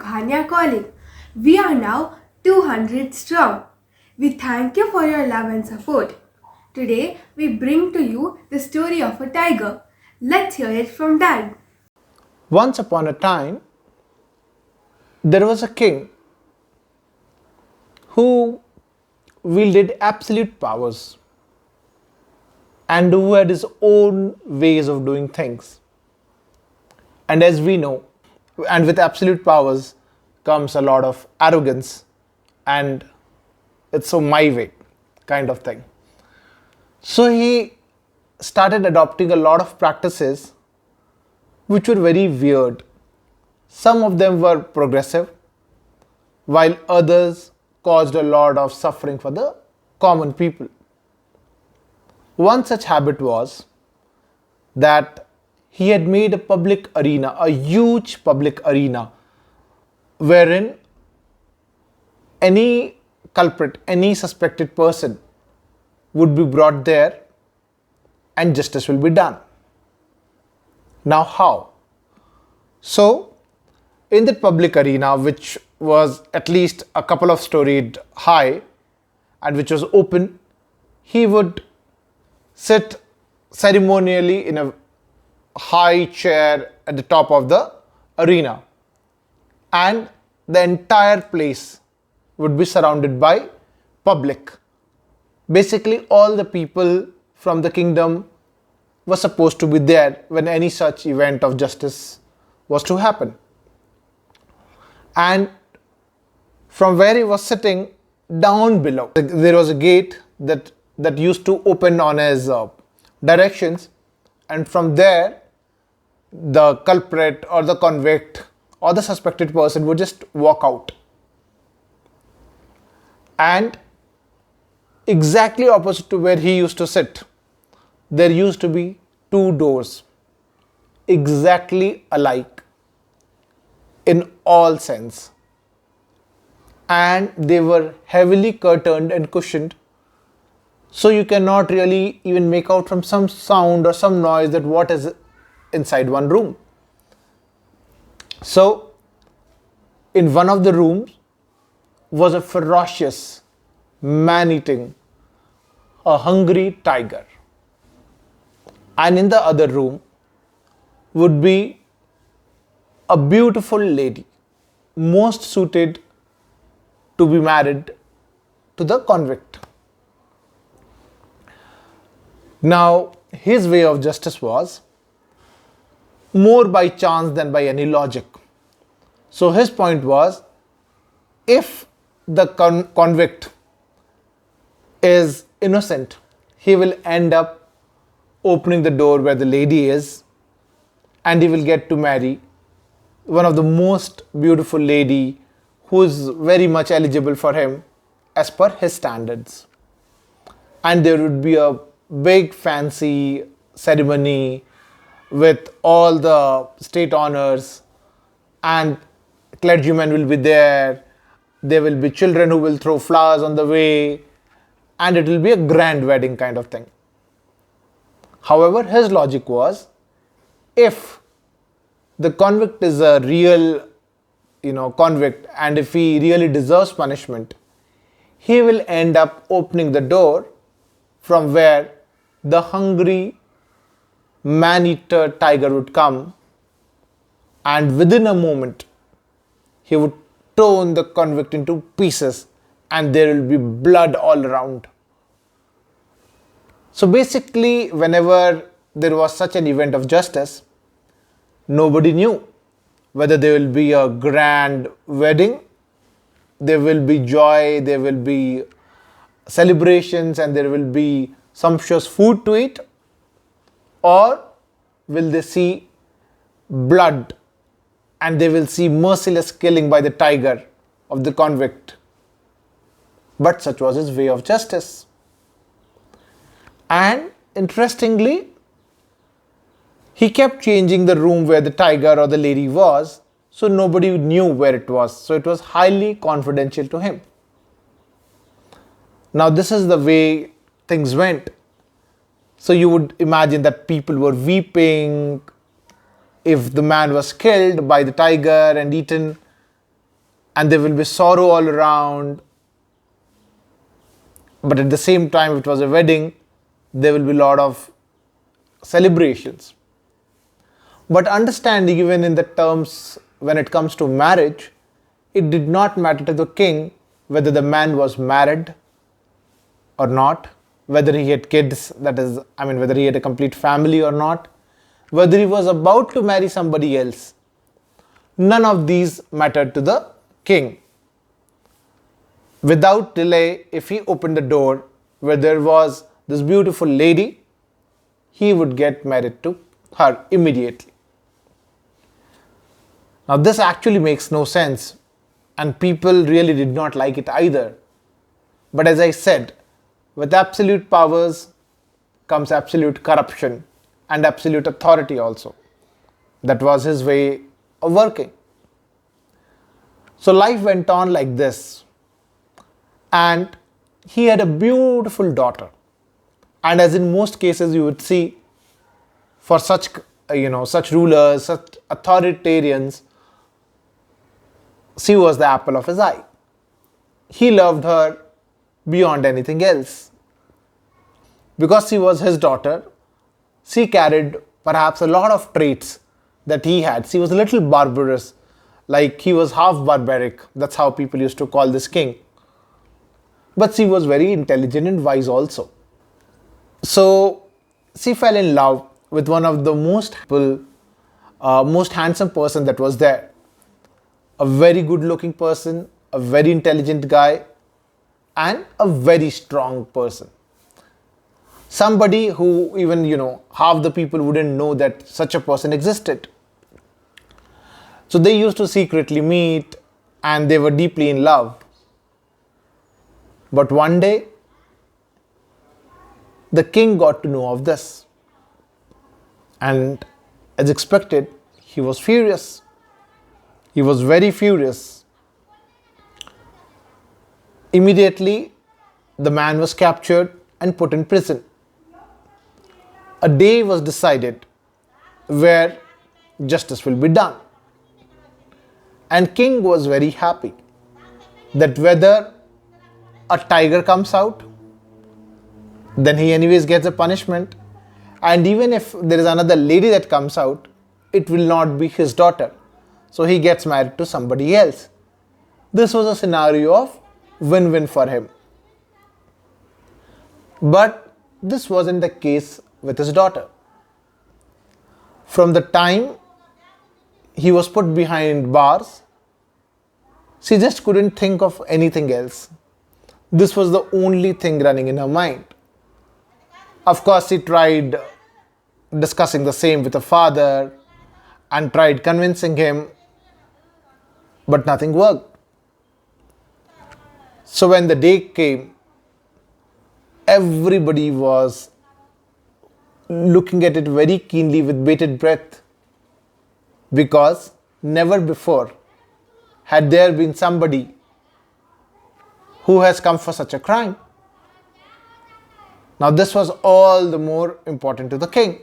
Bhanya calling. We are now 200 strong. We thank you for your love and support. Today, we bring to you the story of a tiger. Let's hear it from Dad. Once upon a time, there was a king who wielded absolute powers and who had his own ways of doing things. And as we know, and with absolute powers comes a lot of arrogance and it's so my way kind of thing. So he started adopting a lot of practices which were very weird. Some of them were progressive, while others caused a lot of suffering for the common people. One such habit was that he had made a public arena, a huge public arena, wherein any culprit, any suspected person would be brought there and justice will be done. Now, how? So, in that public arena, which was at least a couple of storied high and which was open, he would sit ceremonially in a high chair at the top of the arena, and the entire place would be surrounded by public. Basically, all the people from the kingdom were supposed to be there when any such event of justice was to happen. And from where he was sitting, down below, there was a gate that used to open on his directions, and from there, the culprit or the convict or the suspected person would just walk out. And exactly opposite to where he used to sit, there used to be two doors, exactly alike in all sense. And they were heavily curtained and cushioned, so you cannot really even make out from some sound or some noise that what is inside one room. So, in one of the rooms was a ferocious, man-eating, a hungry tiger. And in the other room would be a beautiful lady, most suited to be married to the convict. Now, his way of justice was more by chance than by any logic. So his point was, if the convict is innocent, he will end up opening the door where the lady is, and he will get to marry one of the most beautiful lady who is very much eligible for him as per his standards. And there would be a big fancy ceremony with all the state honors, and clergymen will be there. There will be children who will throw flowers on the way, and it will be a grand wedding kind of thing. However, his logic was, if the convict is a real, convict, and if he really deserves punishment, he will end up opening the door from where the hungry man-eater tiger would come, and within a moment he would turn the convict into pieces and there will be blood all around. So basically, whenever there was such an event of justice, nobody knew whether there will be a grand wedding, there will be joy, there will be celebrations, and there will be sumptuous food to eat, or will they see blood and they will see merciless killing by the tiger of the convict. But such was his way of justice. And interestingly, he kept changing the room where the tiger or the lady was, so nobody knew where it was. So it was highly confidential to him. Now this is the way things went. So you would imagine that people were weeping if the man was killed by the tiger and eaten, and there will be sorrow all around. But at the same time, if it was a wedding, there will be a lot of celebrations. But understanding, even in the terms when it comes to marriage, it did not matter to the king whether the man was married or not, whether he had kids, that is, whether he had a complete family or not, whether he was about to marry somebody else. None of these mattered to the king. Without delay, if he opened the door where there was this beautiful lady, he would get married to her immediately. Now, this actually makes no sense, and people really did not like it either. But as I said, with absolute powers comes absolute corruption and absolute authority also. That was his way of working. So life went on like this, and he had a beautiful daughter. And as in most cases you would see, for such rulers, such authoritarians, she was the apple of his eye. He loved her beyond anything else. Because she was his daughter, she carried perhaps a lot of traits that he had. She was a little barbarous, like he was half barbaric. That's how people used to call this king. But she was very intelligent and wise also. So she fell in love with one of the most handsome person that was there. A very good looking person, a very intelligent guy, and a very strong person. Somebody who even, half the people wouldn't know that such a person existed. So they used to secretly meet and they were deeply in love. But one day, the king got to know of this. And as expected, he was furious. He was very furious. Immediately, the man was captured and put in prison. A day was decided where justice will be done. And king was very happy that whether a tiger comes out, then he anyways gets a punishment. And even if there is another lady that comes out, it will not be his daughter. So he gets married to somebody else. This was a scenario of win-win for him. But this wasn't the case with his daughter. From the time he was put behind bars, she just couldn't think of anything else. This was the only thing running in her mind. Of course, she tried discussing the same with her father and tried convincing him, but nothing worked. So when the day came, everybody was looking at it very keenly with bated breath, because never before had there been somebody who has come for such a crime. Now this was all the more important to the king.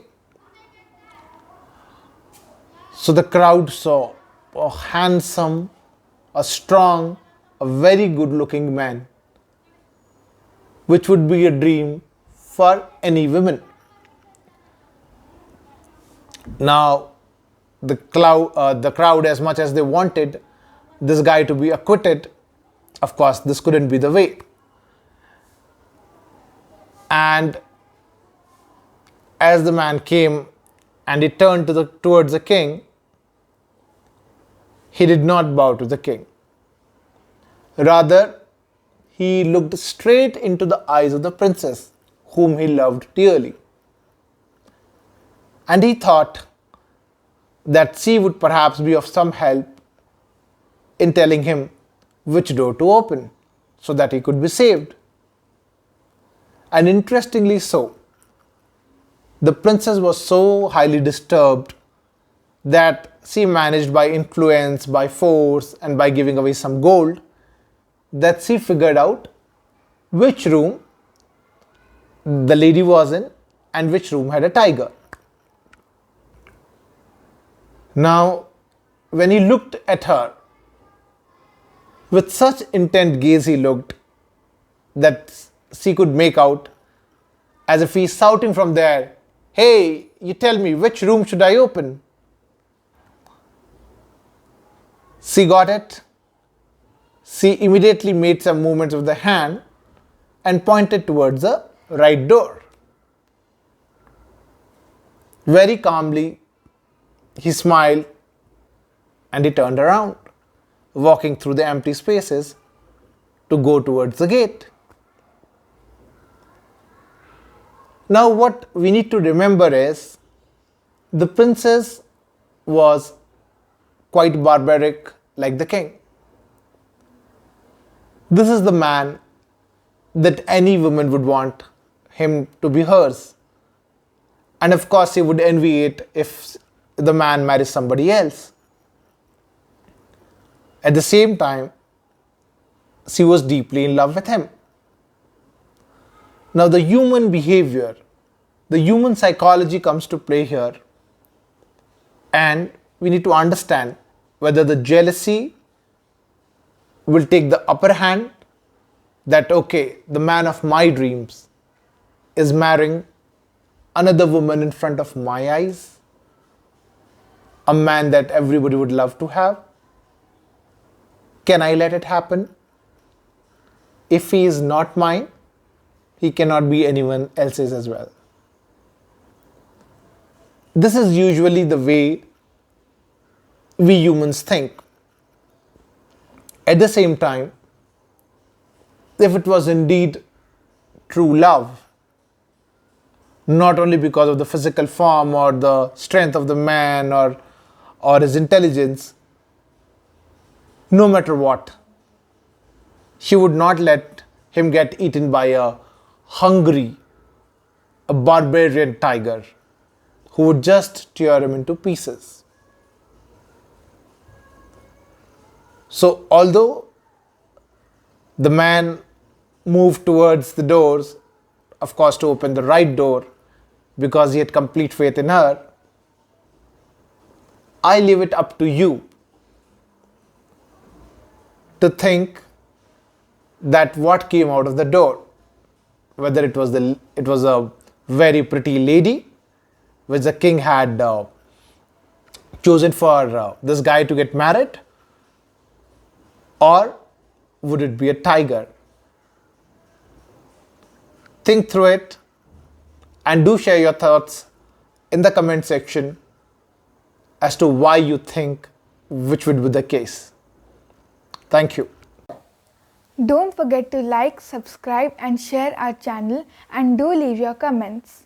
So the crowd saw a handsome, a strong, a very good looking man, which would be a dream for any woman. Now the crowd, as much as they wanted this guy to be acquitted, of course this couldn't be the way. And as the man came and he turned towards the king, he did not bow to the king. Rather, he looked straight into the eyes of the princess, whom he loved dearly. And he thought that she would perhaps be of some help in telling him which door to open so that he could be saved. And interestingly so, the princess was so highly disturbed that she managed, by influence, by force, and by giving away some gold, that she figured out which room the lady was in and which room had a tiger. Now, when he looked at her, With such intent gaze he looked that she could make out, as if he's shouting from there, "Hey, you tell me, which room should I open?" She got it. She immediately made some movements with the hand and pointed towards the right door. Very calmly, he smiled and he turned around, walking through the empty spaces to go towards the gate. Now, what we need to remember is the princess was quite barbaric like the king. This is the man that any woman would want him to be hers. And of course, she would envy it if the man marries somebody else. At the same time, she was deeply in love with him. Now, the human behavior, the human psychology comes to play here, and we need to understand whether the jealousy will take the upper hand, that okay, the man of my dreams is marrying another woman in front of my eyes, a man that everybody would love to have. Can I let it happen? If he is not mine, he cannot be anyone else's as well. This is usually the way we humans think. At the same time, if it was indeed true love, not only because of the physical form or the strength of the man or his intelligence, no matter what, she would not let him get eaten by a hungry, a barbarian tiger who would just tear him into pieces. So, although the man moved towards the doors, of course, to open the right door because he had complete faith in her, I leave it up to you to think that what came out of the door, whether it was a very pretty lady which the king had chosen for this guy to get married, or would it be a tiger? Think through it and do share your thoughts in the comment section as to why you think which would be the case. Thank you. Don't forget to like, subscribe and share our channel, and do leave your comments.